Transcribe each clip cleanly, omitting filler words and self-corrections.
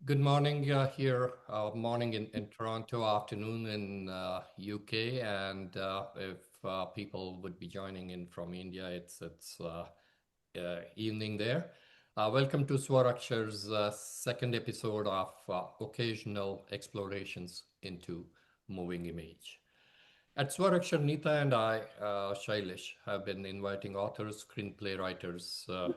Good morning here, morning in Toronto, afternoon in UK, and if people would be joining in from India, it's evening there. Welcome to Swar-Akshar's second episode of Occasional Explorations into Moving Image. At Swar-Akshar, Neeta and I, Shailesh, have been inviting authors, screenplay writers, uh,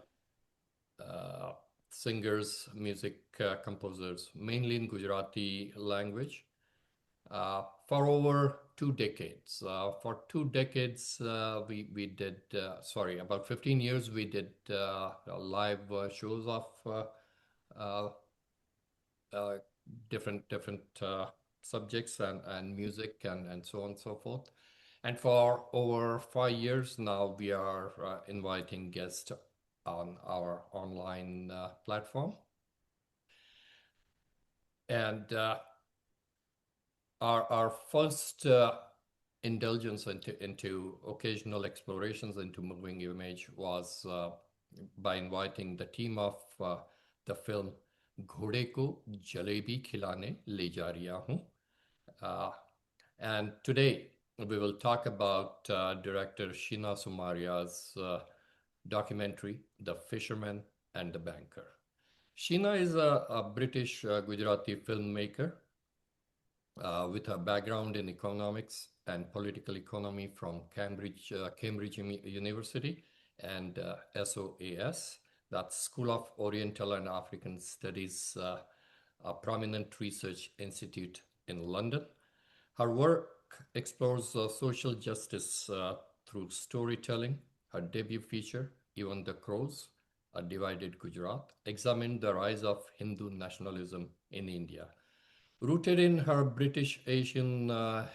singers, music composers, mainly in Gujarati language, for over 2 decades. For 2 decades, we did, about 15 years, we did live shows of uh, uh, different subjects and music and so on and so forth. And for over 5 years now, we are inviting guests on our online platform. And our first indulgence into occasional explorations into moving image was by inviting the team of the film घोड़े को जलेबी खिलाने ले जा रिया हूँ. Uh, and today we will talk about director Sheena Sumaria's documentary, The Fisherman and the Banker. Sheena is a British Gujarati filmmaker with a background in economics and political economy from Cambridge University and SOAS, that's School of Oriental and African Studies, a prominent research institute in London. Her work explores social justice through storytelling. Her debut feature, Even the Crows, A Divided Gujarat, examined the rise of Hindu nationalism in India. Rooted in her British Asian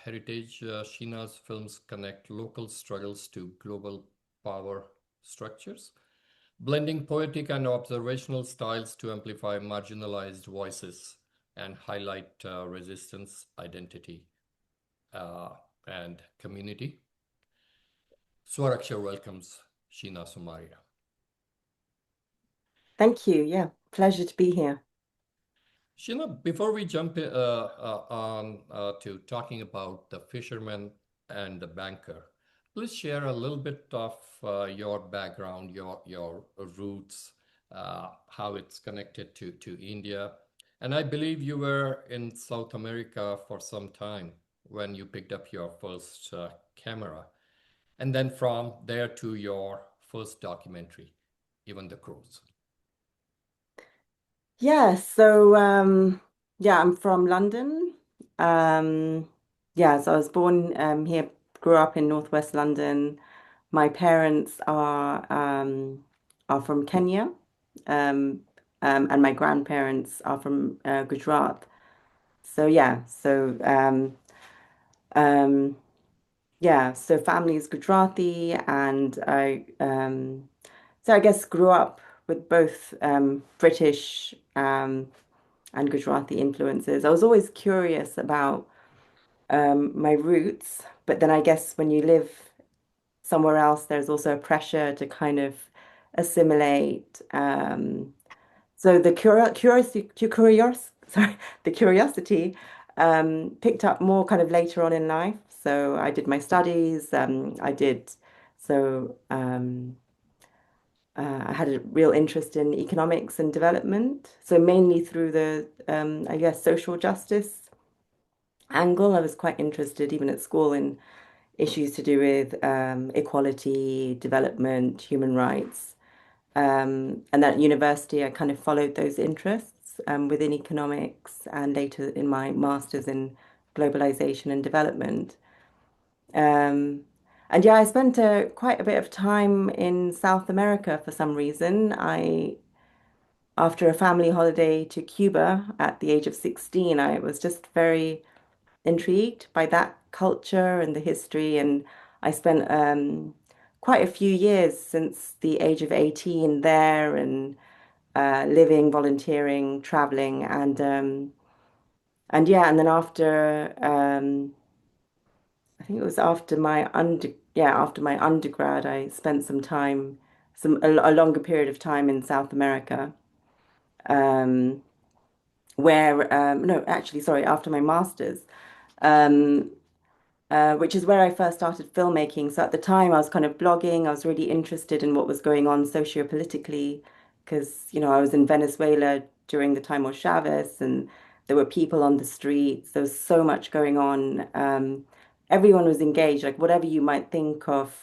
heritage, Sheena's films connect local struggles to global power structures, blending poetic and observational styles to amplify marginalized voices and highlight resistance, identity, uh, and community. Swar-Akshar welcomes Sheena Sumaria. Thank you. Yeah, pleasure to be here. Sheena, before we jump on to talking about the fisherman and the banker, please share a little bit of your background, your roots, how it's connected to India. And I believe you were in South America for some time when you picked up your first camera. And then from there to your first documentary, Even the Crows. Yeah, yeah, I'm from London. Um, yeah, so I was born here, grew up in Northwest London. My parents are from Kenya, um, and my grandparents are from Gujarat. So yeah, um, yeah, so family is Gujarati, and I guess grew up with both British and Gujarati influences. I was always curious about my roots, but then I guess when you live somewhere else, there's also a pressure to kind of assimilate. So sorry, the curiosity picked up more kind of later on in life. So I did my studies. So. I had a real interest in economics and development. So mainly through the, I guess, social justice angle. I was quite interested, even at school, in issues to do with equality, development, human rights. And at university, I kind of followed those interests within economics and later in my master's in globalization and development. Um, and yeah, I spent quite a bit of time in South America for some reason. After a family holiday to Cuba at the age of 16, I was just very intrigued by that culture and the history. And I spent quite a few years since the age of 18 there and living, volunteering, traveling, and yeah, and then I think it was after my undergrad, I spent a longer period of time in South America, um, where no, actually, sorry, after my master's. Um, which is where I first started filmmaking. So at the time, I was kind of blogging. I was really interested in what was going on socio-politically because, I was in Venezuela during the time of Chavez, and there were people on the streets. There was so much going on. Everyone was engaged, like whatever you might think of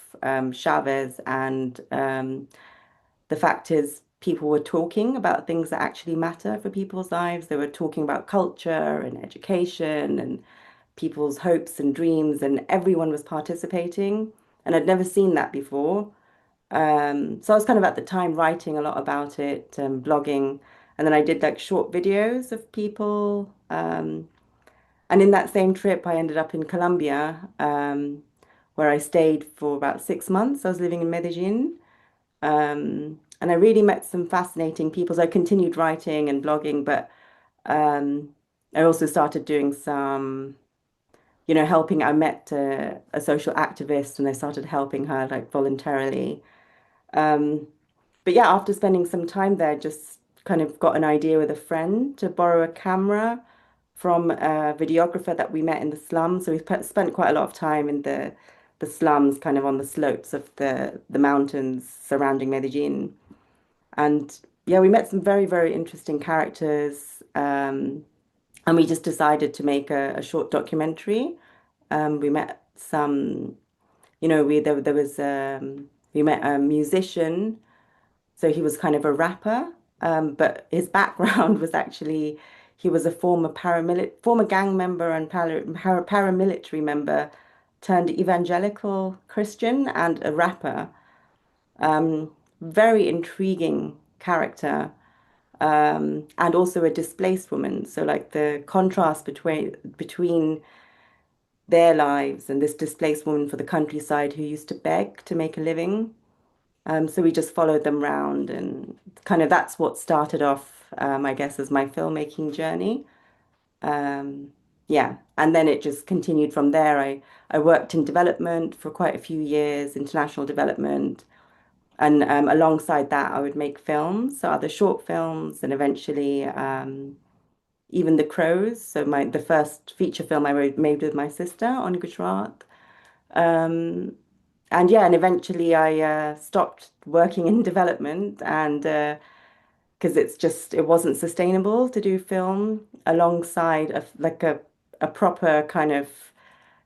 Chavez. And the fact is, people were talking about things that actually matter for people's lives. They were talking about culture and education and people's hopes and dreams, and everyone was participating. And I'd never seen that before. So I was kind of at the time writing a lot about it, blogging, and then I did like short videos of people. And in that same trip, I ended up in Colombia, where I stayed for about 6 months. I was living in Medellin. And I really met some fascinating people. So I continued writing and blogging, but um, I also started doing some helping. I met a social activist and I started helping her like voluntarily. Um, but yeah, after spending some time there, just kind of got an idea with a friend to borrow a camera from a videographer that we met in the slums. So we spent quite a lot of time in the slums, kind of on the slopes of the mountains surrounding Medellin. And yeah, we met some very, very interesting characters. And we just decided to make a short documentary. We met some, there was we met a musician, so he was kind of a rapper, but his background was actually he was a former gang member and paramilitary member turned evangelical Christian and a rapper. Very intriguing character. And also a displaced woman. So like the contrast between their lives and this displaced woman for the countryside who used to beg to make a living. So we just followed them round, and kind of that's what started off, I guess, as my filmmaking journey. Um, yeah, and then it just continued from there. I worked in development for quite a few years, international development, and alongside that, I would make films, so other short films, and eventually even The Crows. So the first feature film made with my sister on Gujarat. Um, and yeah, and eventually I stopped working in development, and because it wasn't sustainable to do film alongside a proper kind of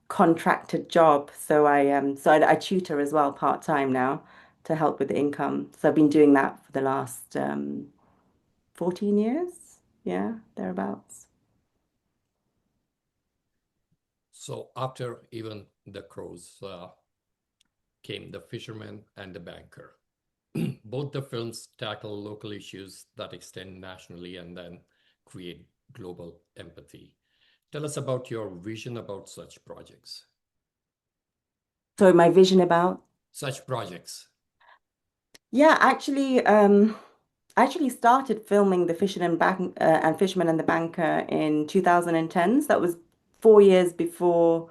contracted job. So I tutor as well part time now to help with the income. So I've been doing that for the last 14 years. Yeah, thereabouts. So after even the crows came the fisherman and the banker. Both the films tackle local issues that extend nationally and then create global empathy. Tell us about your vision about such projects. So my vision about, Such projects. yeah, I actually started filming the Fisherman and the Banker in 2010. So that was 4 years before,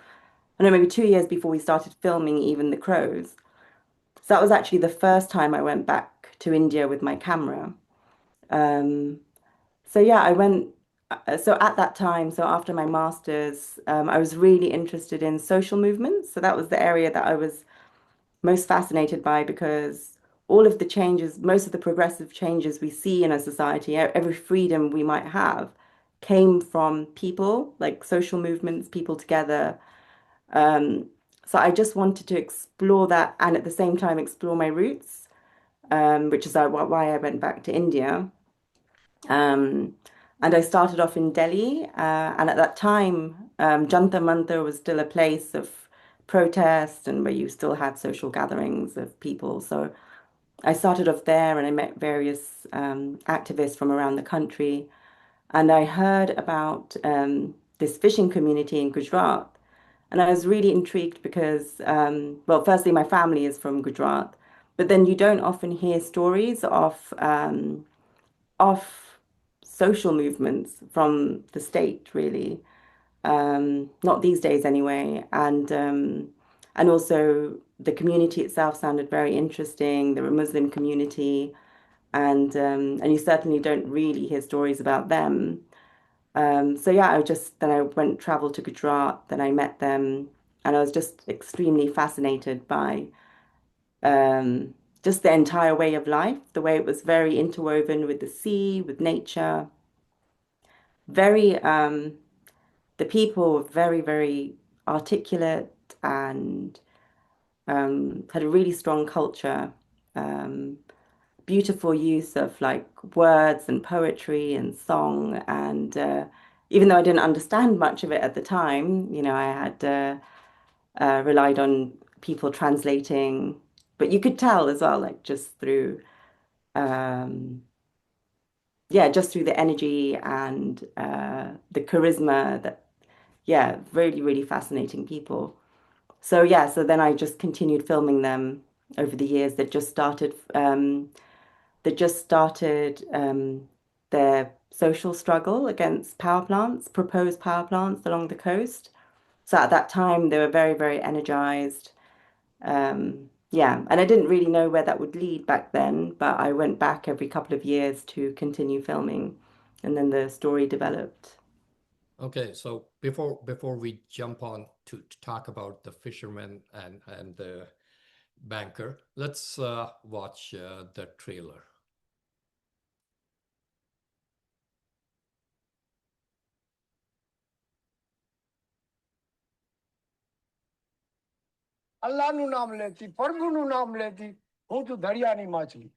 no, maybe 2 years before we started filming even The Crows. So that was actually the first time I went back to India with my camera. Um, so yeah, I went. So at that time, so after my master's, I was really interested in social movements. So that was the area that I was most fascinated by because all of the changes, most of the progressive changes we see in a society, every freedom we might have, came from people, like social movements, people together. Um, so I just wanted to explore that and at the same time explore my roots, which is why I went back to India. Um, and I started off in Delhi, and at that time, Jantar Mantar was still a place of protest and where you still had social gatherings of people. So I started off there and I met various activists from around the country. And I heard about this fishing community in Gujarat. And I was really intrigued because, well, firstly, my family is from Gujarat, but then you don't often hear stories of social movements from the state, really. Not these days anyway. And also the community itself sounded very interesting. They're a Muslim community, and you certainly don't really hear stories about them. So yeah, then I went travel to Gujarat, then I met them, and I was just extremely fascinated by um, just the entire way of life, the way it was very interwoven with the sea, with nature, very the people were very, very articulate and had a really strong culture. Um, Beautiful use of like words and poetry and song. And even though I didn't understand much of it at the time, I had relied on people translating, but you could tell as well, like just through, um, yeah, just through the energy and the charisma that, yeah, really, really fascinating people. So yeah, so then I just continued filming them over the years. That just started their social struggle against power plants, proposed power plants along the coast. So at that time, they were very, very energized. Yeah, and I didn't really know where that would lead back then, but I went back every couple of years to continue filming, and then the story developed. Okay, so before we jump on to talk about the fisherman and the banker, let's watch the trailer. અલ્લાહનું નામ લેતી પ્રભુનું નામ લેતી હું તું દરિયાની માછલી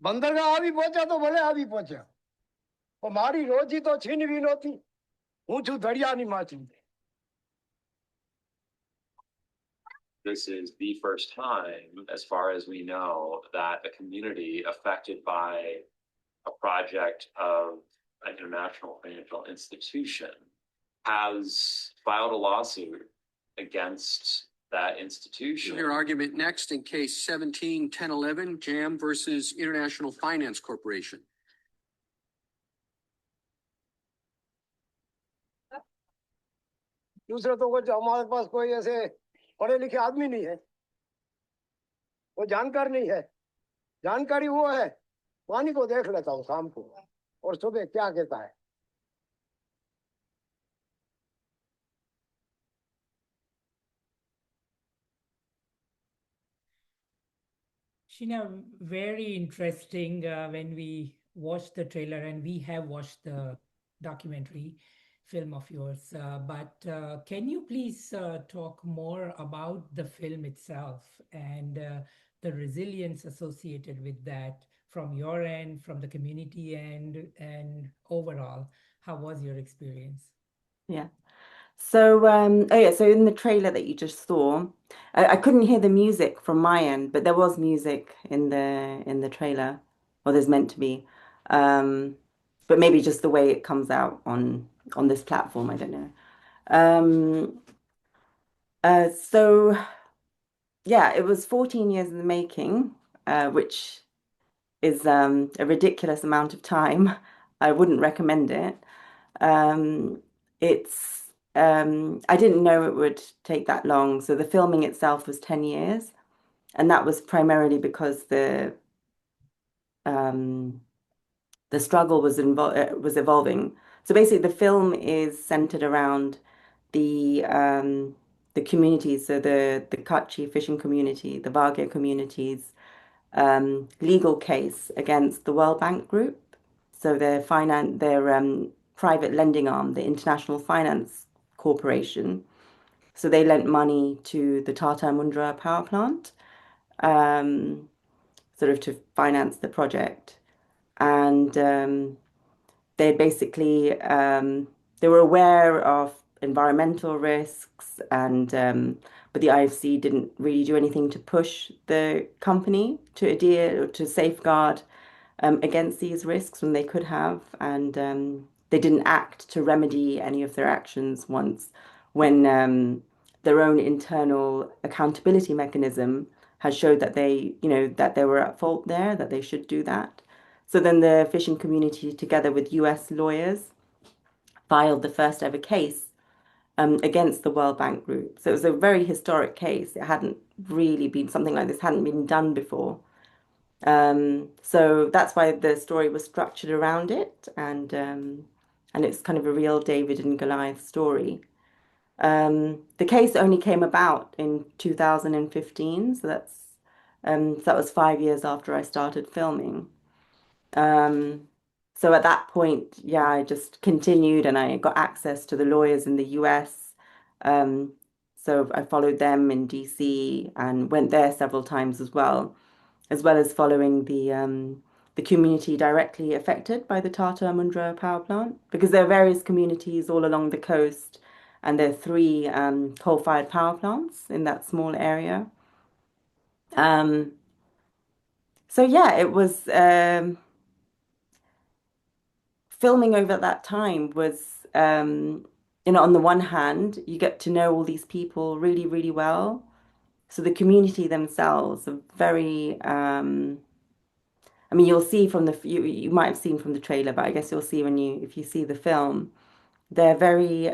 બંદરગાહ આવી પહોંચ્યા તો ભલે આવી પહોંચ્યા પણ મારી રોજી તો છીનવી નહોતી હું છું દરિયાની માછલી. This is the first time, as far as we know, that a community affected by a project of an international financial institution has filed a lawsuit against that institution. Your argument next in case 17-1011, JAM versus International Finance Corporation. दूसरा तो कुछ हमारे पास कोई ऐसे पढ़े लिखे आदमी नहीं है, वो जानकार नहीं है. जानकारी वो है पानी को देख लेता हूँ शाम को और सुबह क्या कहता है. Sheena, very interesting when we watched the trailer, and we have watched the documentary film of yours. But can you please talk more about the film itself and the resilience associated with that from your end, from the community end, and overall, how was your experience? Yeah. So, oh yeah, so in the trailer that you just saw, I couldn't hear the music from my end, but there was music in the trailer, or there's meant to be. Um, but maybe just the way it comes out on this platform, I don't know. Um, so yeah, it was 14 years in the making, which is a ridiculous amount of time. I wouldn't recommend it. Um, it's I didn't know it would take that long. So the filming itself was 10 years, and that was primarily because um, the struggle was evolving. So basically, the film is centered around the communities, so the Kachi fishing community, the Varga communities, legal case against the World Bank Group. So their private lending arm, the International Finance Corporation. So they lent money to the Tata Mundra power plant, um, sort of to finance the project. And they basically they were aware of environmental risks, and but the IFC didn't really do anything to push the company to adhere or to safeguard against these risks when they could have, and they didn't act to remedy any of their actions once when their own internal accountability mechanism has showed that they were at fault there, that they should do that. So then the fishing community, together with US lawyers, filed the first ever case against the World Bank Group. So it was a very historic case. It hadn't really been something like this hadn't been done before. So that's why the story was structured around it, and it's kind of a real David and Goliath story. The case only came about in 2015, so that was 5 years after I started filming. Um, so at that point, yeah, I just continued and I got access to the lawyers in the US. Um, so I followed them in DC and went there several times as well as following the community directly affected by the Tata Mundra power plant, because there are various communities all along the coast, and there are three coal-fired power plants in that small area. Um, so yeah, it was filming over that time was, on the one hand, you get to know all these people really, really well. So the community themselves are very, I mean, you'll see from you might have seen from the trailer, but I guess you'll see if you see the film, they're very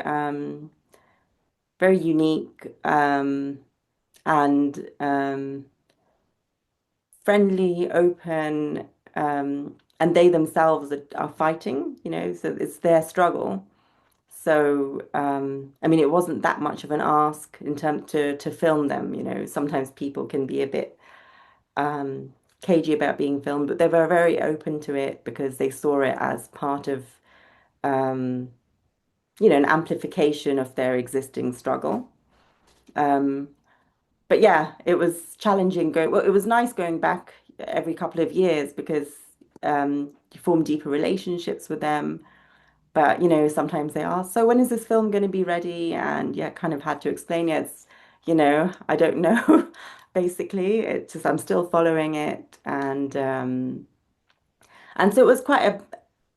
unique, and friendly, open, and they themselves are fighting, so it's their struggle. So, I mean, it wasn't that much of an ask in terms to film them, Sometimes people can be a bit cagey about being filmed, but they were very open to it because they saw it as part of, um, an amplification of their existing struggle. Um, but yeah, it was challenging well, it was nice going back every couple of years because you form deeper relationships with them. But, sometimes they ask, so when is this film going to be ready? And yeah, kind of had to explain it. I don't know, basically. It's just I'm still following it. And so it was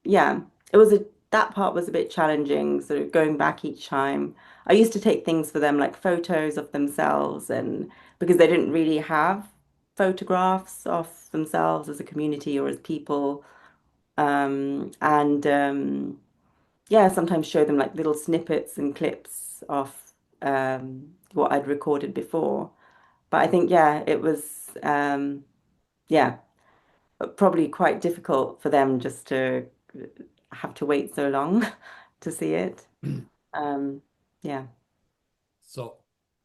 yeah, it was that part was a bit challenging, sort of going back each time. I used to take things for them, like photos of themselves, and because they didn't really have photographs of themselves as a community or as people. And yeah, sometimes show them like little snippets and clips of what I'd recorded before. But I think, yeah, it was, yeah, probably quite difficult for them just to have to wait so long to see it. Um, yeah. So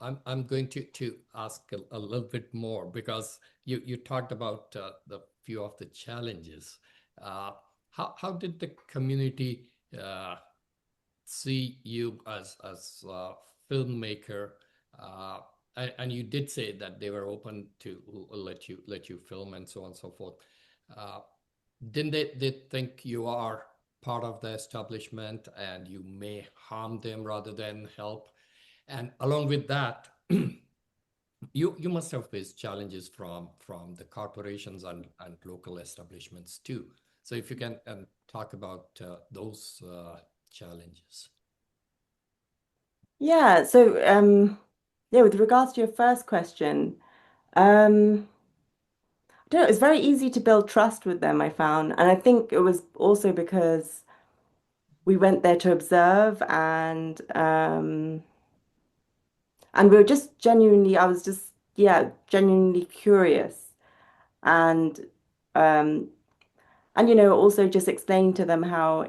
I'm going to ask a little bit more because you talked about the few of the challenges. Uh, how did the community see you as a filmmaker? Uh, and you did say that they were open to let you film and so on and so forth. Uh, didn't they think you are part of the establishment and you may harm them rather than help? And along with that, you must have faced challenges from the corporations and local establishments too. So if you can talk about those challenges. Yeah. So, yeah, with regards to your first question, I don't know, it's very easy to build trust with them, I found. And I think it was also because we went there to observe and we were just genuinely, I was just, yeah, genuinely curious. And um also just explain to them how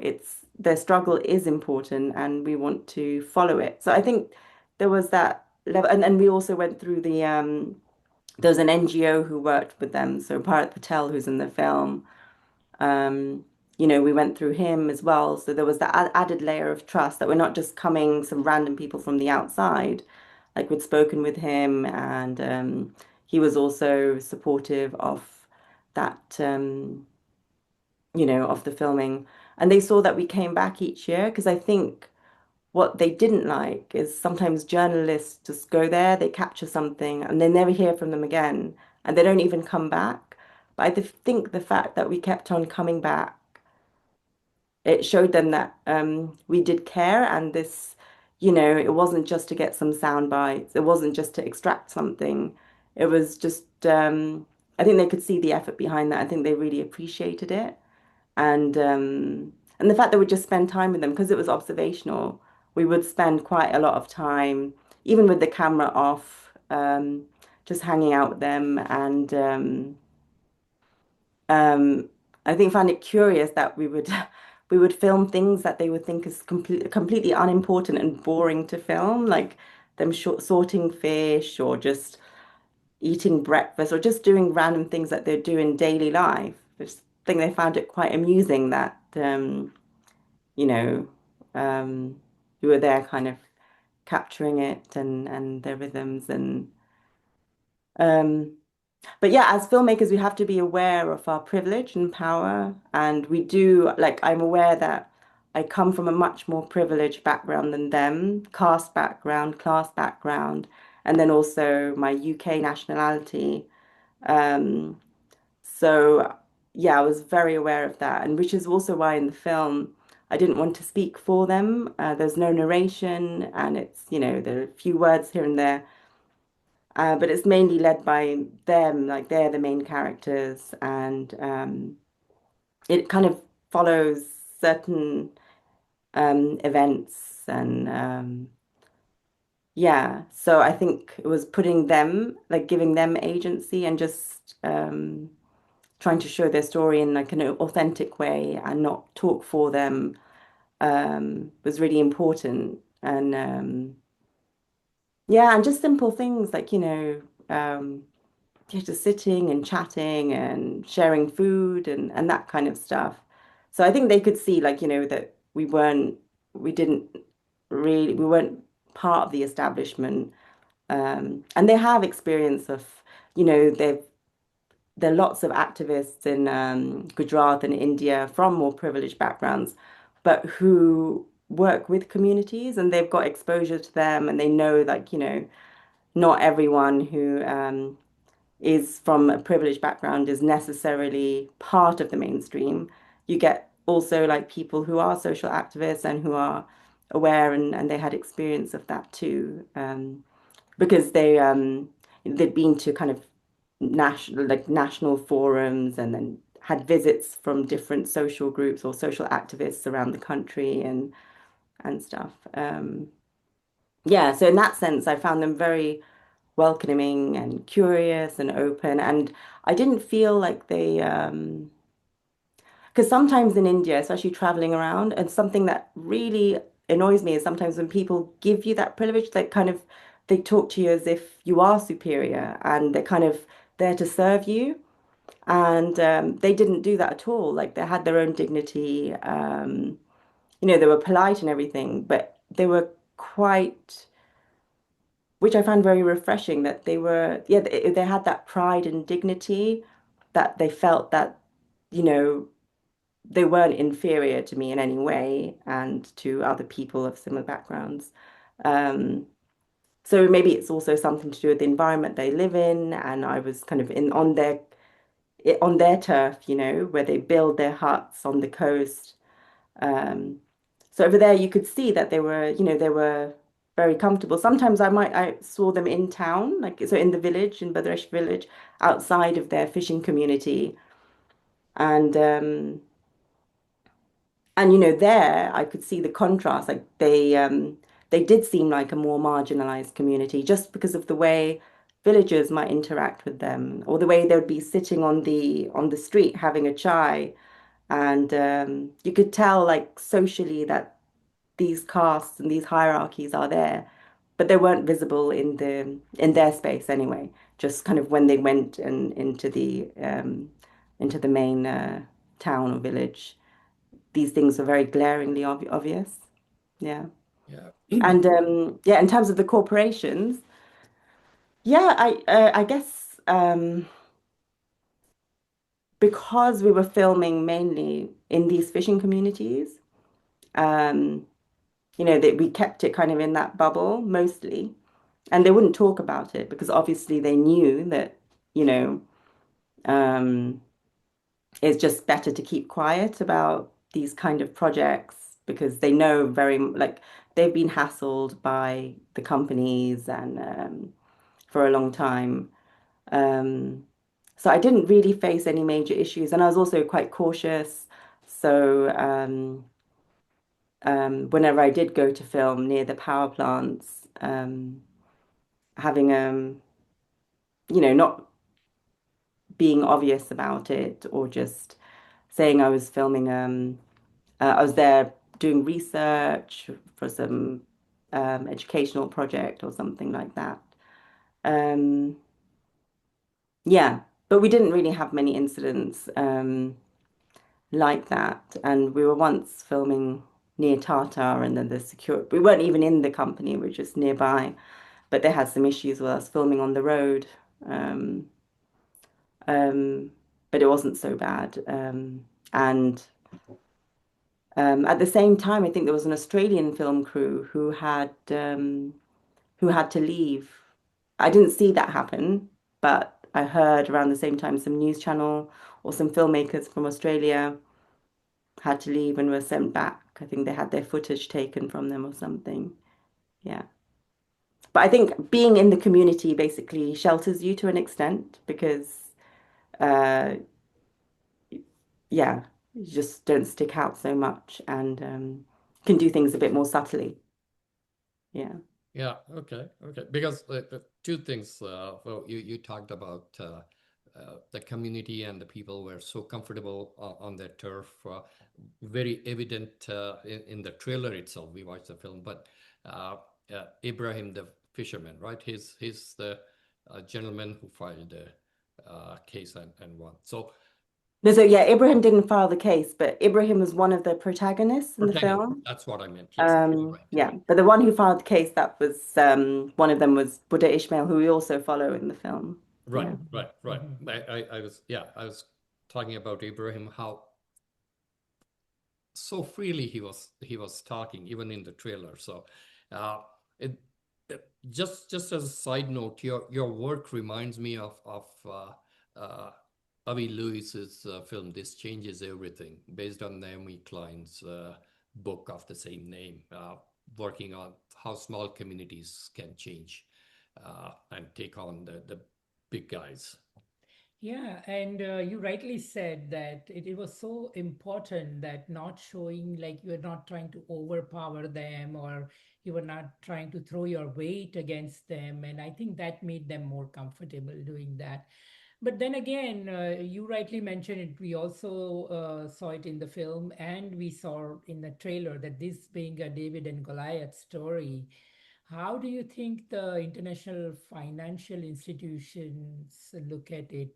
their struggle is important and we want to follow it. So I think there was that level, and we also went through there was an NGO who worked with them, so Bharat Patel, who's in the film. Um, we went through him as well. So there was that added layer of trust that we're not just coming some random people from the outside. Like we'd spoken with him, and he was also supportive of that, of the filming. And they saw that we came back each year because I think what they didn't like is sometimes journalists just go there, they capture something, and they never hear from them again, and they don't even come back. But I think the fact that we kept on coming back, it showed them that we did care, and it wasn't just to get some sound bites, it wasn't just to extract something. It was just, I think they could see the effort behind that. I think they really appreciated it. And the fact that we just spend time with them because it was observational, we would spend quite a lot of time, even with the camera off, just hanging out with them. And um, I think found it curious that we would we would film things that they would think is completely unimportant and boring to film, like them sorting fish or just eating breakfast or just doing random things that they do in daily life. I just think they found it quite amusing that you know, we were there kind of capturing it and the rhythms and um but yeah, as filmmakers, we have to be aware of our privilege and power. And we do, like, I'm aware that I come from a much more privileged background than them, caste background, class background, and then also my UK nationality. Um, so, yeah, I was very aware of that. And which is also why in the film, I didn't want to speak for them. There's no narration, and it's, there are a few words here and there, but it's mainly led by them, like they're the main characters, and it kind of follows certain events, and yeah, so I think it was putting them, like giving them agency and just trying to show their story in like an authentic way and not talk for them was really important. And yeah, and just simple things like, just sitting and chatting and sharing food and that kind of stuff. So I think they could see like, that we didn't we weren't part of the establishment. And they have experience of, there are lots of activists in Gujarat and India from more privileged backgrounds, but who work with communities and they've got exposure to them and they know like, not everyone who is from a privileged background is necessarily part of the mainstream. You get also like people who are social activists and who are aware and they had experience of that too, because they'd been to kind of national forums and then had visits from different social groups or social activists around the country and stuff. Yeah, so in that sense, I found them very welcoming and curious and open. And I didn't feel like because sometimes in India, especially traveling around, and something that really annoys me is sometimes when people give you that privilege, they kind of they talk to you as if you are superior and they're kind of there to serve you. And they didn't do that at all. Like they had their own dignity. They were polite and everything, but they were quite which I found very refreshing that they were, yeah, they had that pride and dignity that they felt that, you know, they weren't inferior to me in any way and to other people of similar backgrounds. Um, so maybe it's also something to do with the environment they live in, and I was kind of in on their turf, where they build their huts on the coast. Um, so over there, you could see that they were very comfortable. Sometimes I saw them in town, like so in the village, in Bhadresh village, outside of their fishing community, and there I could see the contrast. Like they did seem like a more marginalized community just because of the way villagers might interact with them, or the way they would be sitting on the street having a chai, and you could tell like socially that these castes and these hierarchies are there, but they weren't visible in their space anyway. Just kind of when they went and into the main town or village, these things were very glaringly obvious. Yeah, Yeah. and yeah, in terms of the corporations, yeah, I guess because we were filming mainly in these fishing communities, um, that we kept it kind of in that bubble mostly. And they wouldn't talk about it because obviously they knew that, you know, um, it's just better to keep quiet about these kind of projects because they know like they've been hassled by the companies and for a long time. Um, so I didn't really face any major issues, and I was also quite cautious. So whenever I did go to film near the power plants, having not being obvious about it or just saying I was filming. I was there doing research for some educational project or something like that. Um, yeah, but we didn't really have many incidents like that. And we were once filming near Tata, and then the security, we weren't even in the company, we were just nearby, but they had some issues with us filming on the road. Um, um, but it wasn't so bad. And at the same time, I think there was an Australian film crew who had to leave. I didn't see that happen, but I heard around the same time some news channel or some filmmakers from Australia had to leave and were sent back. I think they had their footage taken from them or something. Yeah. But I think being in the community basically shelters you to an extent because, uh, yeah, you just don't stick out so much and can do things a bit more subtly. Yeah. Yeah, okay. Because the two things, well, you talked about the community and the people were so comfortable on their turf, very evident in the trailer itself. We watched the film, but Ibrahim the fisherman, right? He's the gentleman who filed the case and won. So No, so yeah, Ibrahim didn't file the case, but Ibrahim was one of the protagonists in the protagonist, film. that's what I meant. Yes, you're right. Yeah, but the one who filed the case, that was one of them was Buddha Ishmael, who we also follow in the film. Right, Yeah. right. I was talking about Ibrahim, how so freely he was talking even in the trailer. So uh, it, just as a side note, your work reminds me of Avi Lewis's film This Changes Everything, based on Naomi Klein's book of the same name, working on how small communities can change and take on the big guys. Yeah, and you rightly said that it was so important that not showing like you're not trying to overpower them or you were not trying to throw your weight against them. And I think that made them more comfortable doing that. But then again, you rightly mentioned it. We also saw it in the film and we saw in the trailer that this being a David and Goliath story, how do you think the international financial institutions look at it?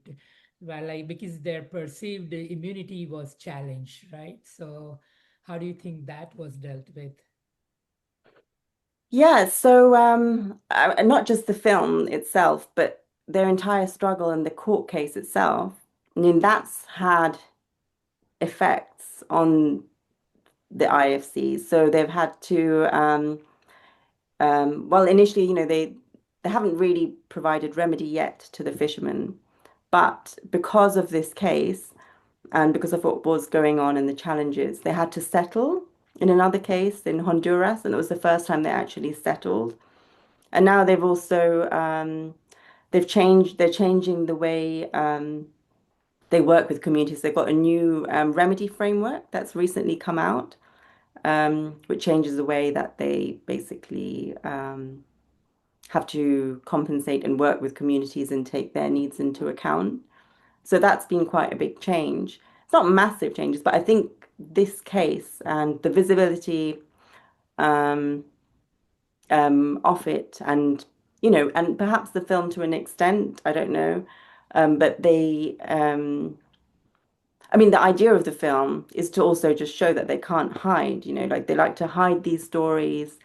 Well, like because their perceived immunity was challenged, right? So, how do you think that was dealt with? Yeah, so not just the film itself, but their entire struggle and the court case itself. I mean, that's had effects on the IFC. So they've had to, well, initially, they haven't really provided remedy yet to the fishermen, but because of this case and because of what was going on and the challenges, they had to settle in another case in Honduras, and it was the first time they actually settled. And now they've also they're changing the way they work with communities. They've got a new remedy framework that's recently come out, which changes the way that they basically have to compensate and work with communities and take their needs into account. So that's been quite a big change. It's not massive changes, but I think this case and the visibility um, of it, and and perhaps the film to an extent, I don't know, but I mean, the idea of the film is to also just show that they can't hide, like they like to hide these stories.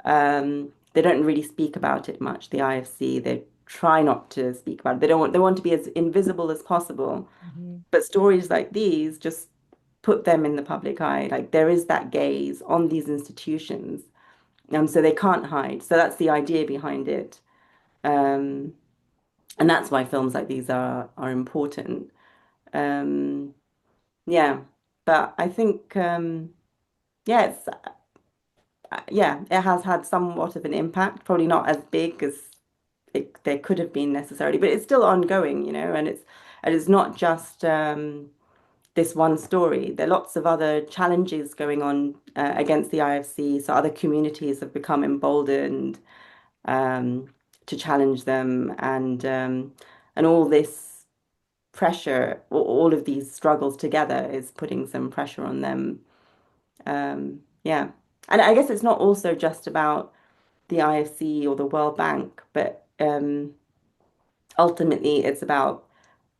They don't really speak about it much, the IFC. They try not to speak about it. They want to be as invisible as possible. Hmm. But stories like these just put them in the public eye. Like there is that gaze on these institutions. So they can't hide. So that's the idea behind it. Um, and that's why films like these are important. Um, yeah. But I think yeah, it has had somewhat of an impact, probably not as big as there could have been necessarily, but it's still ongoing, and it's not just this one story. There are lots of other challenges going on against the IFC, so other communities have become emboldened to challenge them, and all this pressure, all of these struggles together is putting some pressure on them. Yeah. And I guess it's not also just about the IFC or the World Bank, but ultimately it's about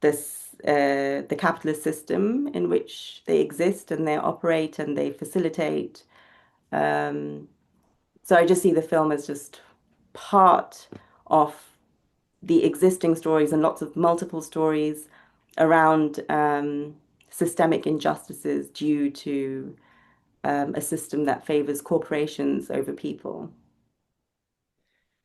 the capitalist system in which they exist and they operate and they facilitate. Um, so I just see the film as just part of the existing stories and lots of multiple stories around systemic injustices due to a system that favors corporations over people.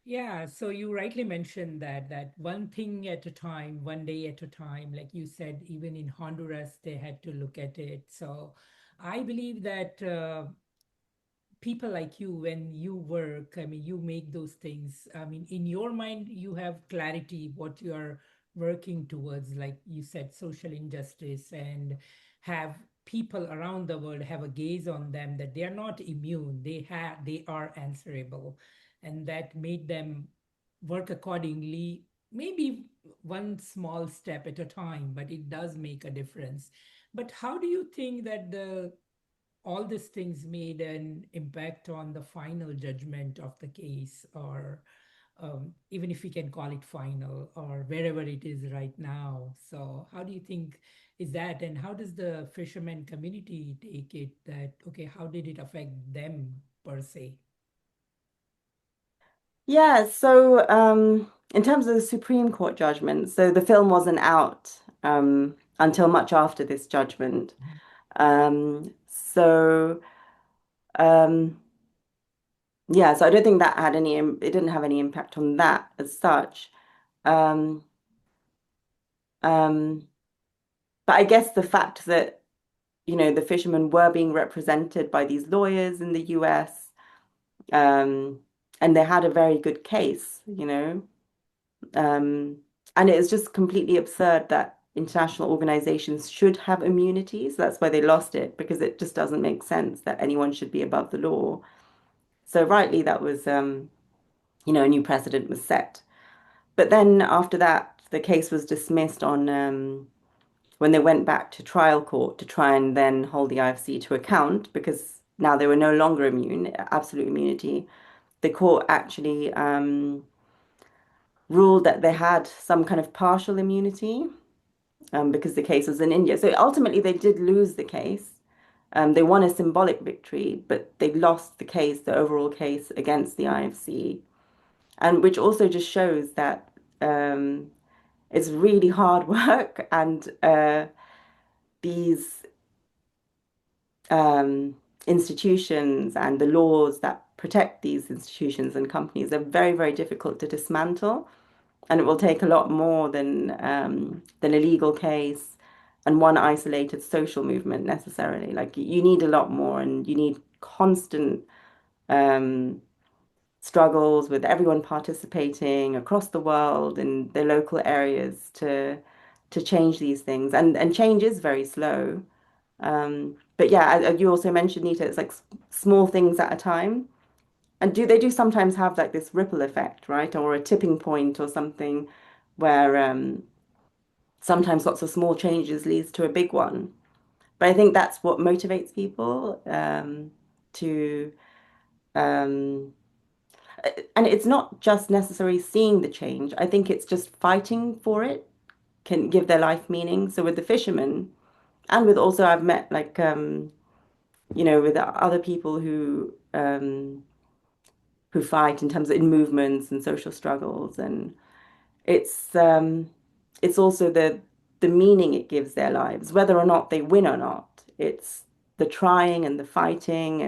Yeah, so you rightly mentioned that one thing at a time, one day at a time, like you said, even in Honduras, they had to look at it. So I believe that people like you, when you work, I mean, you make those things. I mean, in your mind, you have clarity what you are working towards, like you said, social injustice, and have people around the world have a gaze on them that they are not immune. They are answerable, and that made them work accordingly. Maybe one small step at a time, but it does make a difference. But how do you think that the all these things made an impact on the final judgment of the case, or even if we can call it final, or wherever it is right now? So, how do you think is that, and how does the fisherman community take it? That okay, how did it affect them per se? Yeah, so in terms of the Supreme Court judgment, so the film wasn't out until much after this judgment. So um, yeah, so I don't think that had any, it didn't have any impact on that as such. Um, um, but I guess the fact that, the fishermen were being represented by these lawyers in the US, and they had a very good case. Um, and it is just completely absurd that international organizations should have immunity. So that's why they lost it, because it just doesn't make sense that anyone should be above the law. So rightly, that was, a new precedent was set. But then after that, the case was dismissed on when they went back to trial court to try and then hold the IFC to account, because now they were no longer immune, absolute immunity. The court actually ruled that they had some kind of partial immunity because the case was in India. So ultimately, they did lose the case. They won a symbolic victory, but they lost the case, the overall case against the IFC, and which also just shows that it's really hard work, and these institutions and the laws that protect these institutions and companies are very, very difficult to dismantle. And it will take a lot more than a legal case and one isolated social movement necessarily. Like you need a lot more, and you need constant um, struggles with everyone participating across the world in their local areas to change these things. And change is very slow. But yeah, as you also mentioned, Nita, it's like small things at a time. And they do sometimes have like this ripple effect, right? Or a tipping point or something where sometimes lots of small changes leads to a big one. But I think that's what motivates people to um, and it's not just necessarily seeing the change. I think it's just fighting for it can give their life meaning. So with the fishermen, and with also I've met like with other people who fight in terms of in movements and social struggles, and it's um it's also the meaning it gives their lives, whether or not they win or not. It's the trying and the fighting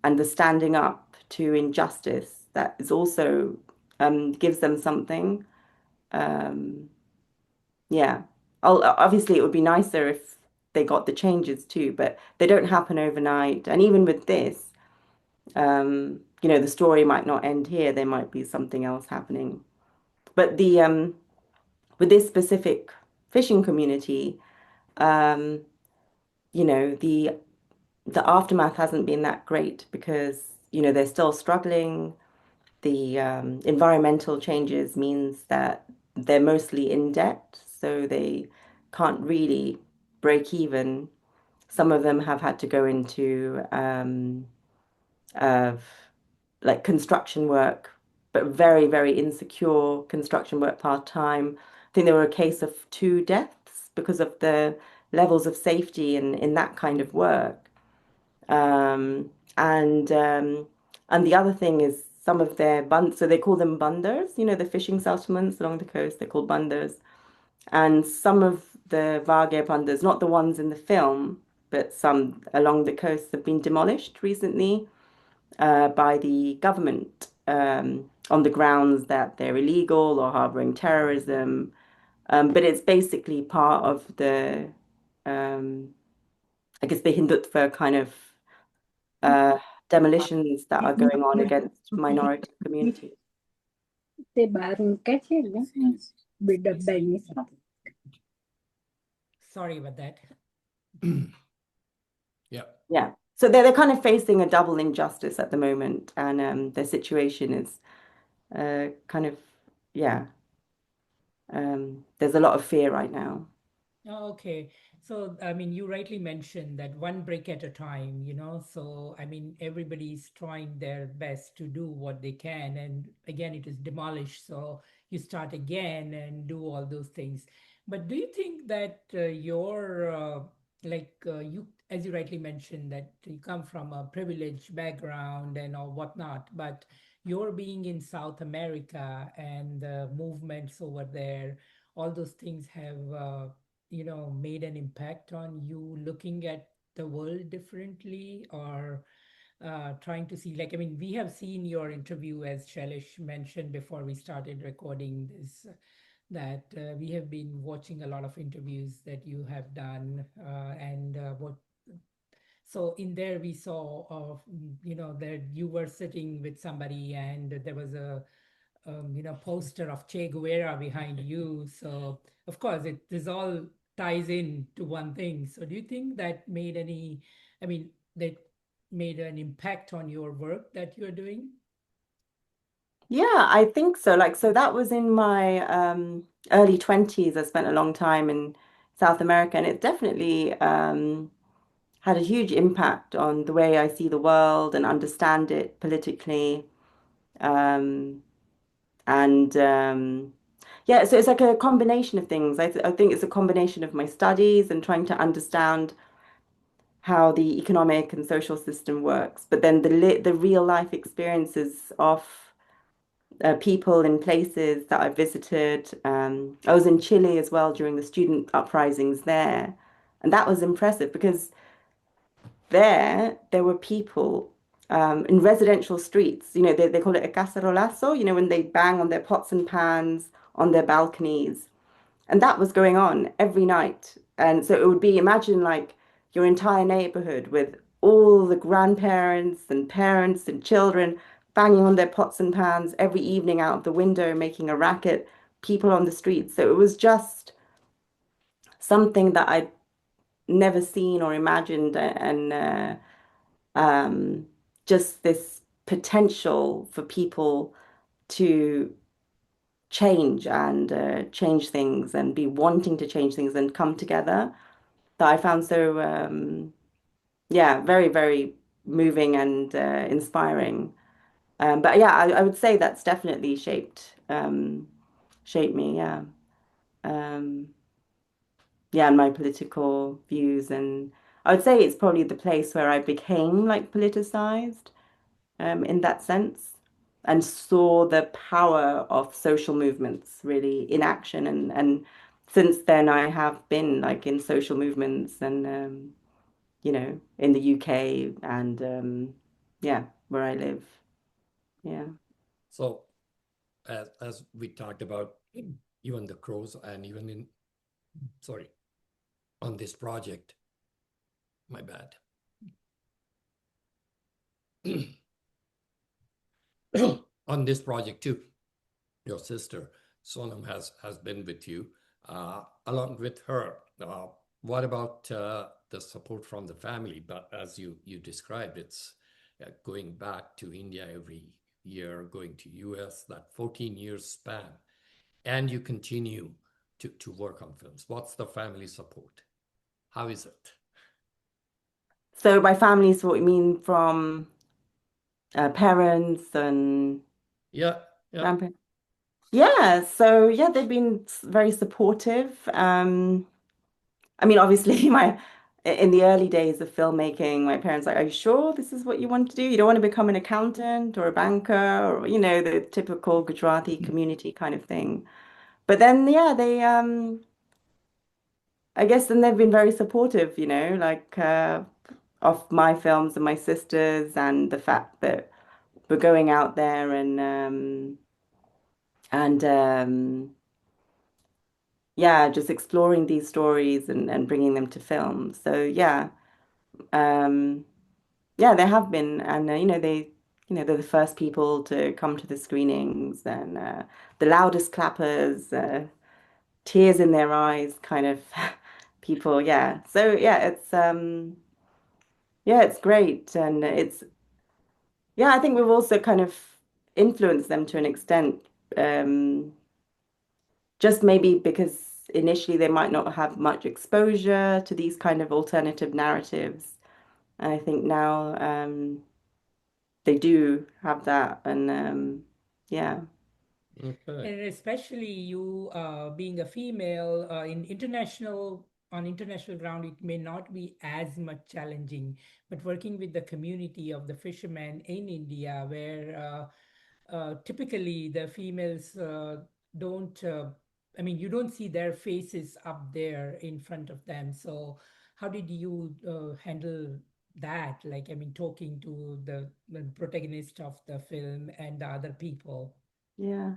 and the standing up to injustice that is also gives them something. Um, yeah. Obviously, it would be nicer if they got the changes too, but they don't happen overnight. And even with this, the story might not end here. There might be something else happening. But the with this specific fishing community, um, the aftermath hasn't been that great because, they're still struggling. The environmental changes means that they're mostly in debt, so can't really break even. Some of them have had to go into uh, like construction work, but very, very insecure construction work part-time. I think there were a case of 2 deaths because of the levels of safety in that kind of work. Um, and um, and the other thing is some of their bund so they call them bunders, the fishing settlements along the coast, they're called bunders. And some of the Vage bunders, not the ones in the film, but some along the coast have been demolished recently by the government on the grounds that they're illegal or harboring terrorism. But it's basically part of um, I guess, the Hindutva kind of uh, demolitions that are going on against minority communities. તે બહાર મૂકે છે ને બે ડબ્બાની સાથે. Sorry about that. Yeah. Yeah. So they're kind of facing a double injustice at the moment, and their situation is kind of, yeah. There's a lot of fear right now. Oh, okay. So, I mean, you rightly mentioned that one brick at a time, So, I mean, everybody's trying their best to do what they can. And again, it is demolished. So you start again and do all those things. But do you think that you, as you rightly mentioned, that you come from a privileged background and or whatnot, but you're being in South America and the movements over there, all those things have made an impact on you looking at the world differently or trying to see, like, I mean, we have seen your interview, as Shailesh mentioned before we started recording this, that we have been watching a lot of interviews that you have done, and what so in there we saw that you were sitting with somebody and there was a poster of Che Guevara behind you. So of course this all ties in to one thing. So do you think that that made an impact on your work that you're doing? Yeah, I think so. So that was in my early 20s. I spent a long time in South America, and it definitely had a huge impact on the way I see the world and understand it politically. Um, and Yeah, so it's like a combination of things. I think it's a combination of my studies and trying to understand how the economic and social system works, but then the real life experiences of people in places that I visited. I was in Chile as well during the student uprisings there, and that was impressive because there were people in residential streets. They call it a cacerolazo, when they bang on their pots and pans on their balconies. And that was going on every night. And so it would be, imagine like your entire neighborhood with all the grandparents and parents and children banging on their pots and pans every evening out of the window, making a racket, people on the streets. So it was just something that I'd never seen or imagined. And just this potential for people to change and change things and be wanting to change things and come together that I found so, yeah, very, very moving and inspiring. But yeah, I would say that's definitely shaped me, yeah. Um, yeah, and my political views. And I would say it's probably the place where I became like politicized in that sense and saw the power of social movements really in action. And since then, I have been like in social movements and, in the UK and, yeah, where I live. Yeah. So as we talked about, even the crows and even on this project, my bad. On this project too, your sister Sonam has been with you. Along with her, what about the support from the family? But as you described, it's going back to India every year, going to US, that 14 years span, and you continue to work on films? What's the family support? How is it? So by family is what you mean from parents and Yeah, yeah. grandparents? Yeah, so yeah, they've been very supportive. I mean, obviously, my in the early days of filmmaking, my parents were like, "Are you sure this is what you want to do? You don't want to become an accountant or a banker or the typical Gujarati community kind of thing." But then, yeah, I guess then they've been very supportive, like of my films and my sisters and the fact that we're going out there and yeah, just exploring these stories and bringing them to film. So yeah, um, yeah, they have been, and they're the first people to come to the screenings and the loudest clappers, tears in their eyes, kind of people. Yeah, so yeah, it's great, and yeah, I think we've also kind of influenced them to an extent, just maybe because initially they might not have much exposure to these kind of alternative narratives. And I think now they do have that. And yeah, Okay. And especially you being a female on international ground, it may not be as much challenging. But working with the community of the fishermen in India, where typically the females don't, I mean, you don't see their faces up there in front of them. So how did you handle that? Like, I mean, talking to the protagonist of the film and the other people. yeah.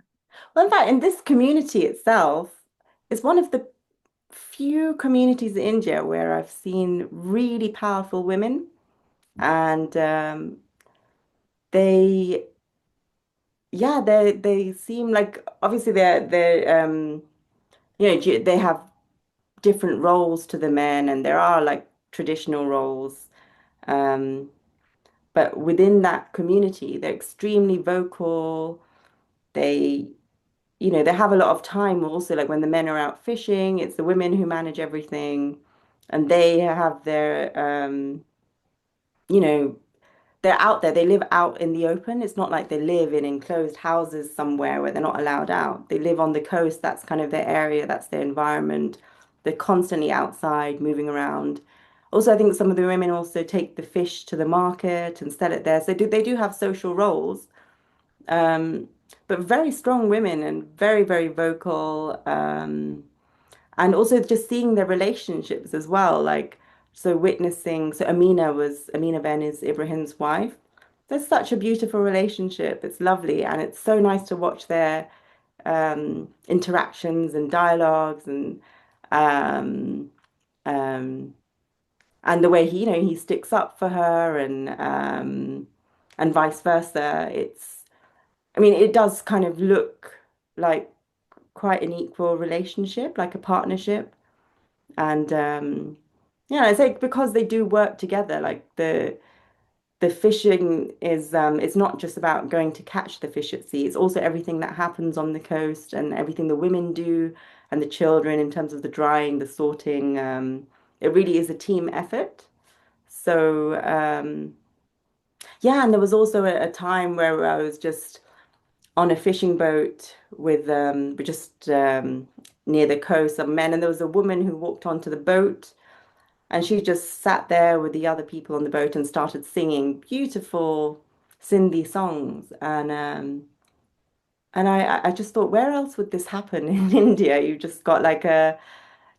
Well, in fact, in this community itself, it's one of the few communities in India where I've seen really powerful women. And they, yeah, they seem like obviously they have different roles to the men, and there are like traditional roles. Um, but within that community, they're extremely vocal. They, they have a lot of time also, like when the men are out fishing, it's the women who manage everything, and they have you know, they're out there. They live out in the open. It's not like they live in enclosed houses somewhere where they're not allowed out. They live on the coast. That's kind of their area. That's their environment. They're constantly outside, moving around. Also, I think some of the women also take the fish to the market and sell it there. So they do have social roles, um, but very strong women and very, very vocal. And also just seeing their relationships as well, like so Amina Ben is Ibrahim's wife. There's such a beautiful relationship. It's lovely, and it's so nice to watch their interactions and dialogues um, um, and the way he sticks up for her and vice versa. I mean, it does kind of look like quite an equal relationship, like a partnership. And yeah, I think because they do work together, like the fishing is it's not just about going to catch the fish at sea. It's also everything that happens on the coast and everything the women do and the children in terms of the drying, the sorting. It really is a team effort. So yeah, and there was also a time where I was just on a fishing boat with just near the coast, some men, and there was a woman who walked onto the boat. And she just sat there with the other people on the boat and started singing beautiful Sindhi songs. And I just thought, where else would this happen in India? You just got like a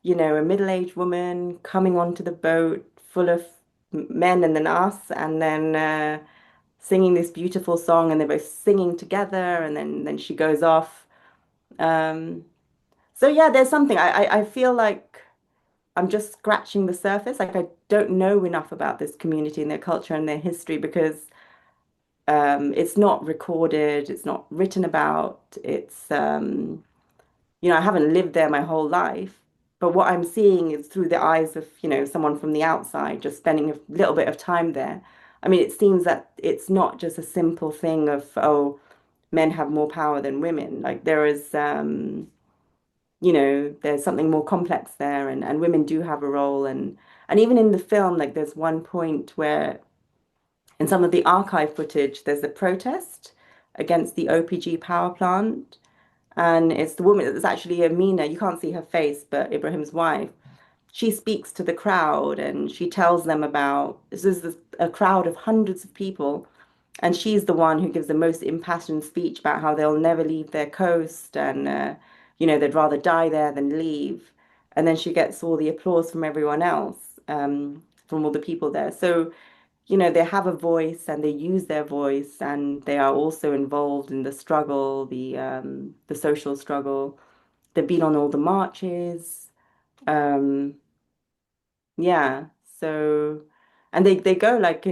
middle-aged woman coming onto the boat full of men and then us, and then singing this beautiful song, and they're both singing together, and then she goes off. Um, so yeah, there's something. I feel like I'm just scratching the surface. Like I don't know enough about this community and their culture and their history because it's not recorded, it's not written about. I haven't lived there my whole life, but what I'm seeing is through the eyes of, someone from the outside, just spending a little bit of time there. I mean, it seems that it's not just a simple thing of, oh, men have more power than women. Like there is there's something more complex there, and women do have a role. And even in the film, like there's one point where in some of the archive footage, there's a protest against the OPG power plant. And it's the woman, it's actually Amina, you can't see her face, but Ibrahim's wife. She speaks to the crowd and she tells them about this is a crowd of hundreds of people. And she's the one who gives the most impassioned speech about how they'll never leave their coast and, they'd rather die there than leave. And then she gets all the applause from everyone else, from all the people there. So, they have a voice and they use their voice and they are also involved in the struggle, the social struggle. They've been on all the marches. Um, yeah. So, and they go like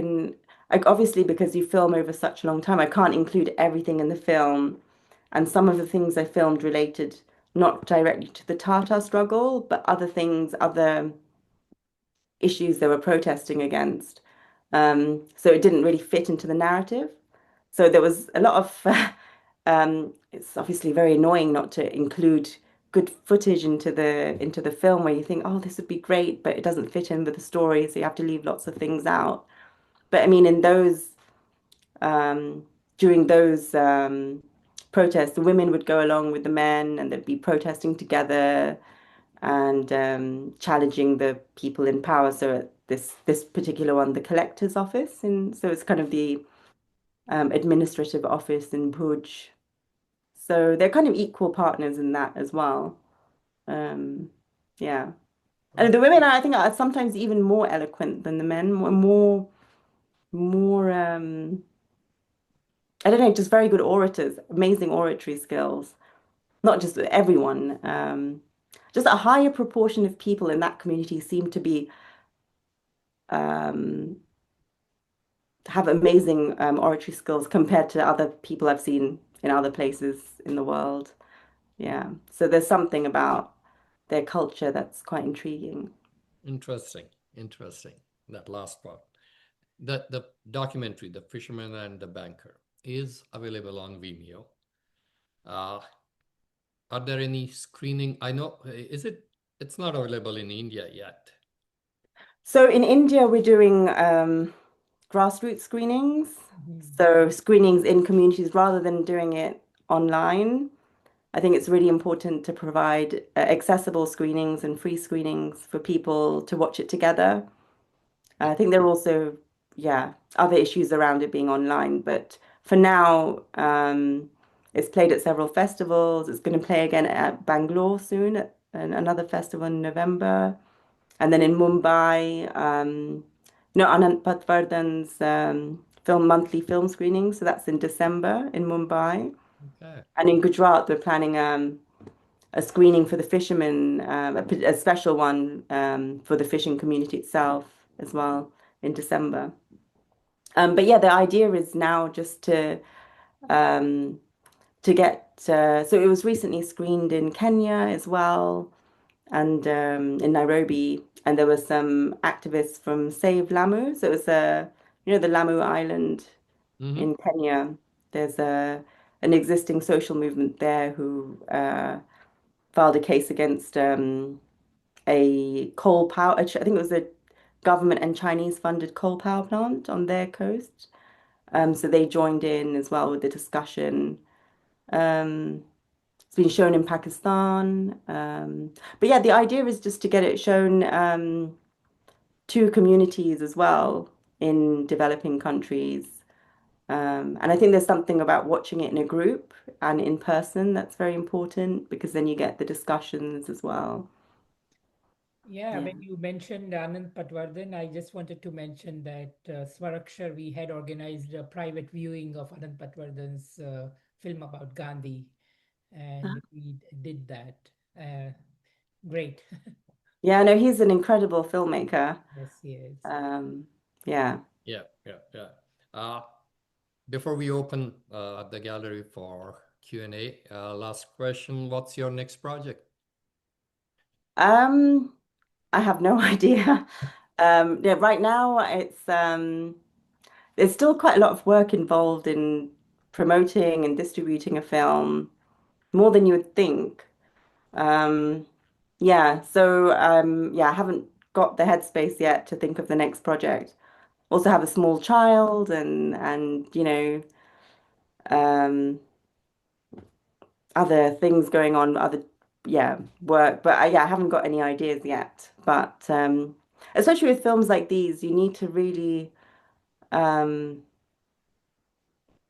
obviously because you film over such a long time, I can't include everything in the film. And some of the things I filmed related not directly to the Tata struggle, but other things, other issues they were protesting against. So it didn't really fit into the narrative. So there was a lot of it's obviously very annoying not to include good footage into the film where you think, oh, this would be great, but it doesn't fit in with the story, so you have to leave lots of things out. But I mean, in those um, during those protests, the women would go along with the men and they'd be protesting together and challenging the people in power. So at this particular one, the collector's office, and so it's kind of the administrative office in Bhuj. So they're kind of equal partners in that as well. Um, yeah. And the women, I think, are sometimes even more eloquent than the men, more, I don't know, just very good orators, amazing oratory skills. Not just everyone, just a higher proportion of people in that community seem to be um, have amazing oratory skills compared to other people I've seen in other places in the world. Yeah. So there's something about their culture that's quite intriguing. Interesting, interesting. That last part. The documentary, The Fisherman and the Banker, is available on Vimeo. Uh, are there any screening? I know, it's not available in India yet. So in India, we're doing grassroots screenings. So screenings in communities rather than doing it online. I think it's really important to provide accessible screenings and free screenings for people to watch it together. I think there are also, yeah, other issues around it being online, but for now, it's played at several festivals. It's going to play again at Bangalore soon at another festival in November. And then in Mumbai, Anant Patwardhan's monthly film screening. So that's in December in Mumbai. Okay. And in Gujarat, we're planning a screening for the fishermen, a special one for the fishing community itself as well in December. But yeah, the idea is now just um, to get. So it was recently screened in Kenya as well, and in Nairobi, and there were some activists from Save Lamu. So it was the Lamu Island Mm-hmm. in Kenya. There's an existing social movement there who filed a case against a coal power. I think it was a government and Chinese funded coal power plant on their coast. So they joined in as well with the discussion. Um, it's been shown in Pakistan. But yeah, the idea is just to get it shown to communities as well in developing countries. And I think there's something about watching it in a group and in person that's very important because then you get the discussions as well. Yeah, Yeah. when you mentioned Anand Patwardhan, I just wanted to mention that Swar-Akshar, we had organized a private viewing of Anand Patwardhan's film about Gandhi, and we did that. Uh, Great. Yeah, no, he's an incredible filmmaker. Yes, yes. Um, yeah. Yeah, yeah, yeah. Before we open the gallery for Q&A, last question, what's your next project? Um, I have no idea. Yeah, right now there's still quite a lot of work involved in promoting and distributing a film, more than you would think. Yeah, so yeah, I haven't got the headspace yet to think of the next project. Also have a small child and um other things going on, other yeah, work. But yeah, I haven't got any ideas yet. But especially with films like these, you need to really um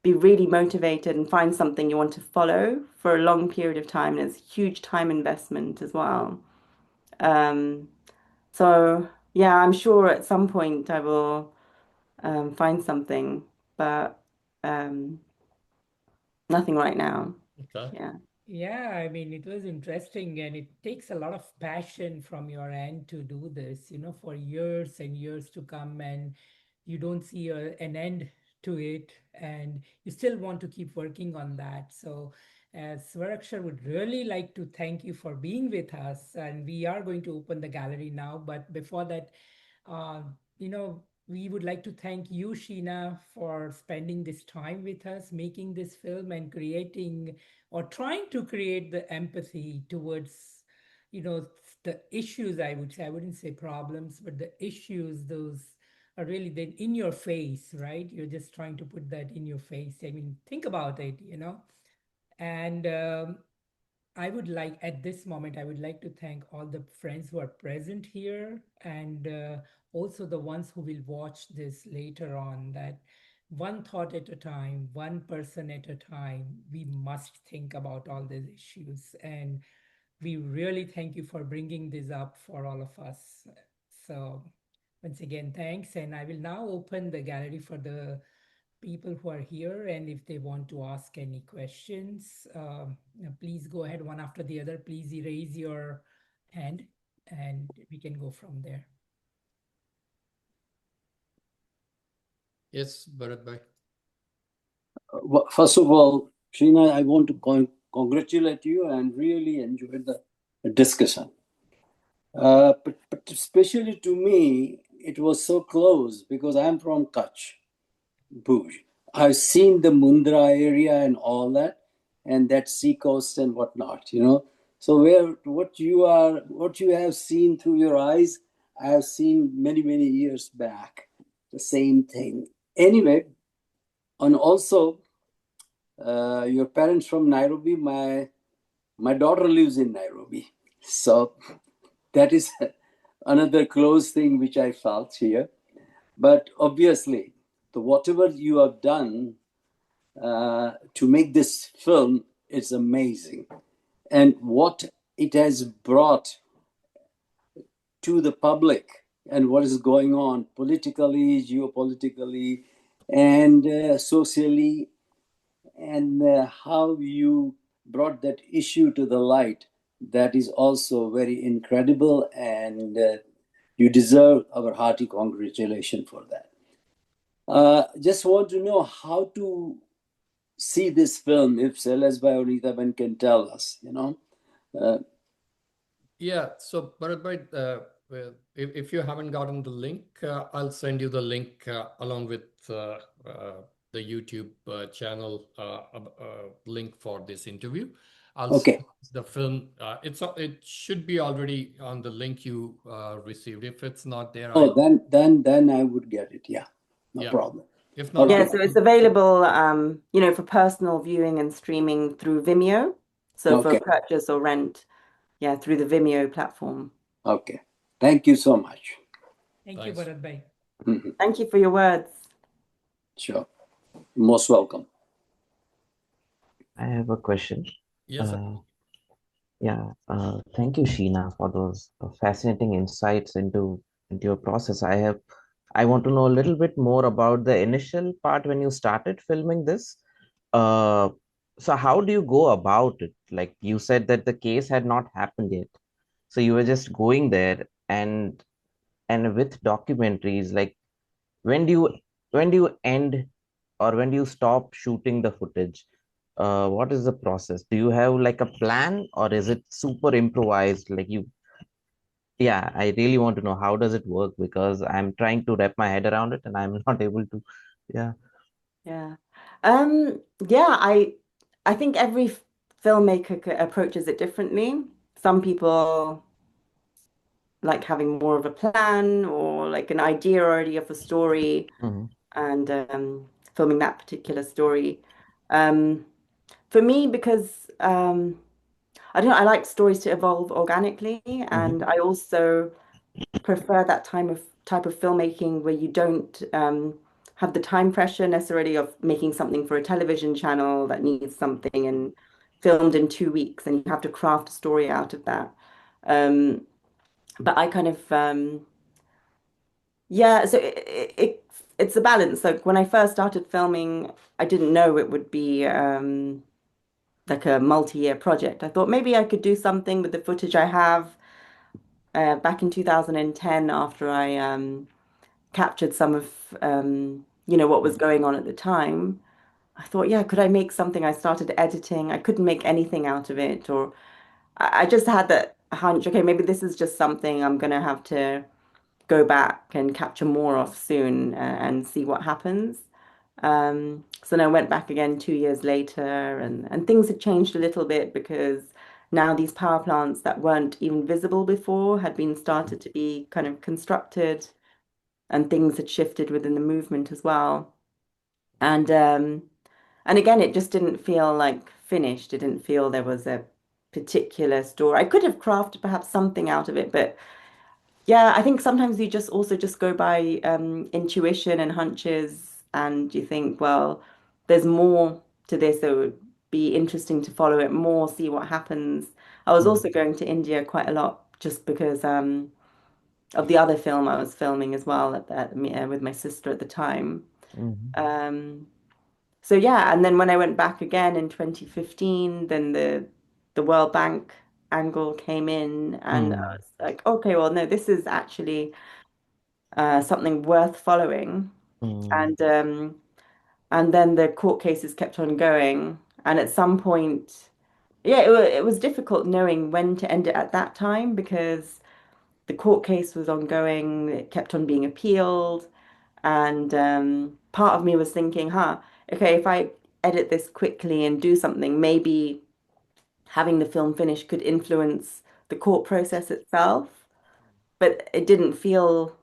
be really motivated and find something you want to follow for a long period of time. And it's a huge time investment as well. Um, so yeah, I'm sure at some point I will find something, but um, nothing right now. Okay. Yeah. Yeah, I mean, it was interesting, and it takes a lot of passion from your end to do this, for years and years to come, and you don't see an end to it, and you still want to keep working on that. So, Swar-Akshar would really like to thank you for being with us, and we are going to open the gallery now. But before that, uh, we would like to thank you, Sheena, for spending this time with us, making this film and creating or trying to create the empathy towards, you know, the issues, I would say. I wouldn't say problems, but the issues, those are really then in your face, right? You're just trying to put that in your face. I mean, think about it. And I would like, at this moment, I would like to thank all the friends who are present here and also the ones who will watch this later on, that one thought at a time, one person at a time, we must think about all these issues. And we really thank you for bringing this up for all of us. So, once again, thanks. And I will now open the gallery for the people who are here, and if they want to ask any questions, please go ahead one after the other. Please raise your hand and we can go from there. Yes, Bharat bhai. First of all, Sheena, I want to congratulate you and really enjoyed the discussion. But especially to me, it was so close because I'm from Kutch, Bhuj. I've seen the Mundra area and all that, and that sea coast and whatnot. So what you have seen through your eyes, I have seen many, many years back, the same thing. Anyway, and also your parents from Nairobi. My daughter lives in Nairobi, so that is another close thing which I felt here. But obviously, whatever you have done to make this film is amazing, and what it has brought to the public and what is going on politically, geopolitically, and socially, and how you brought that issue to the light, that is also very incredible, and you deserve our hearty congratulations for that. Just want to know how to see this film, if Seles Bhai or Nitaben can tell us. Yeah, so Bharat bhai, well, if you haven't gotten the link, I'll send you the link along with the YouTube channel link for this interview. Okay. The film. It should be already on the link you received. If it's not there, Oh, then I would get it. Yeah, no Yeah. problem. If not, Yeah, so it's available, for personal viewing and streaming through Vimeo. So for Okay. purchase or rent, yeah, through the Vimeo platform. Okay. Thank you so much. Thank you, Thanks. Bharat bhai. Thank you for your words. Sure. Most welcome. I have a question. Yes, sir. Thank you, Sheena, for those fascinating insights into your process. I want to know a little bit more about the initial part when you started filming this. Uh, so how do you go about it? Like you said that the case had not happened yet, so you were just going there, and with documentaries, like when do you when do you end or when do you stop shooting the footage? What is the process? Do you have like a plan or is it super improvised? Yeah, I really want to know how does it work because I'm trying to wrap my head around it and I'm not able to. Yeah. Yeah. Yeah, I think every filmmaker approaches it differently. some people like having more of a plan or like an idea already of a story Mhm. and filming that particular story. For me, because I don't know, I like stories to evolve organically, and I also prefer that type of filmmaking where you don't have the time pressure necessarily of making something for a television channel that needs something and filmed in 2 weeks, and you have to craft a story out of that. Um, but I kind of yeah, so it's a balance. Like when I first started filming, I didn't know it would be like a multi-year project. I thought maybe I could do something with the footage I have. Back in 2010, after I captured some of what was going on at the time, I thought, yeah, could I make something? I started editing. I couldn't make anything out of it, or I just had that hunch, okay, maybe this is just something I'm gonna have to go back and capture more of soon and see what happens. So then I went back again 2 years later, and things had changed a little bit because now these power plants that weren't even visible before had been started to be kind of constructed, and things had shifted within the movement as well. And again, it just didn't feel like finished. It didn't feel there was a particular story. I could have crafted perhaps something out of it, but yeah, I think sometimes you just also just go by intuition and hunches, and you think, well, there's more to this. It would be interesting to follow it more, see what happens. I was also going to India quite a lot just because of the other film I was filming as well with my sister at the time. Mhm. So yeah, and then when I went back again in 2015, then the World Bank angle came in, and I Mm. was like, okay, well, no, this is actually something worth following. Mm. And then the court cases kept on going, and at some point, yeah, it was difficult knowing when to end it at that time because the court case was ongoing, it kept on being appealed, and part of me was thinking, okay, if I edit this quickly and do something, maybe having the film finished could influence the court process itself. But it didn't feel,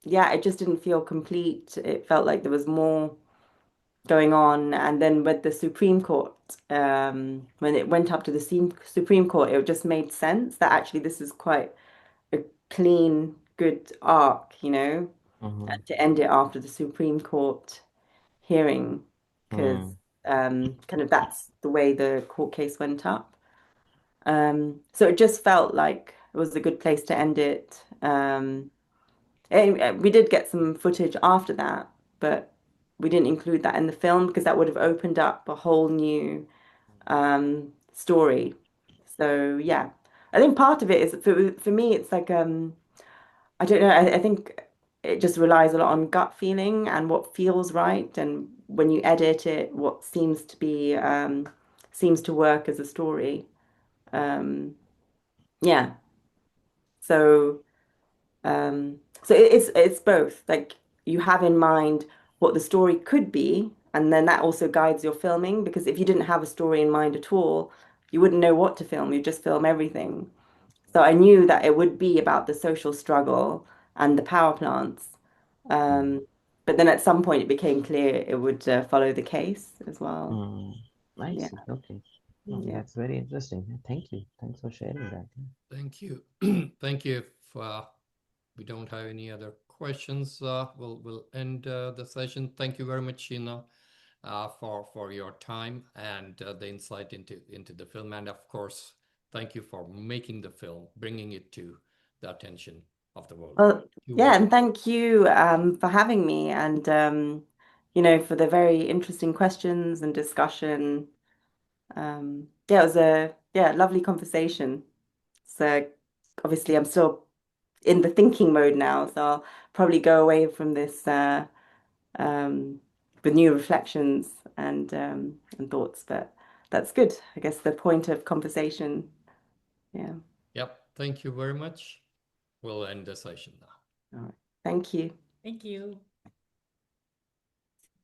yeah, it just didn't feel complete. It felt like there was more going on. And then with the Supreme Court, when it went up to the Supreme Court, it just made sense that actually this is quite a clean, good arc, Mhm. to end it after the Supreme Court hearing, because Mm. kind of that's the way the court case went up. So it just felt like it was a good place to end it. And we did get some footage after that, but we didn't include that in the film because that would have opened up a whole new story. So yeah, I think part of it is for me, it's like I don't know. I think it just relies a lot on gut feeling and what feels right, and when you edit it, what seems to work as a story. Yeah. So it's both. Like you have in mind what the story could be, and then that also guides your filming. Because if you didn't have a story in mind at all, you wouldn't know what to film. You just film everything. So I knew that it would be about the social struggle and the power plants. Mm. But then at some point it became clear it would follow the case as well. Mm. I Yeah. see. Okay. Oh, Yeah. that's very interesting. Thank you. Thanks for sharing that. Thank you. Thank you. If we don't have any other questions, we'll end the session. Thank you very much, Sheena, for your time and the insight into the film, and of course, thank you for making the film, bringing it to the attention of the world. Well, You yeah, were and thank you for having me and for the very interesting questions and discussion. Yeah, it was a lovely conversation. So obviously I'm still in the thinking mode now, so I'll probably go away from this um, with new reflections and thoughts. But that's good. I guess the point of conversation. Yeah. Yep. Thank you very much. We'll end the session now. All right. Thank you. Thank you.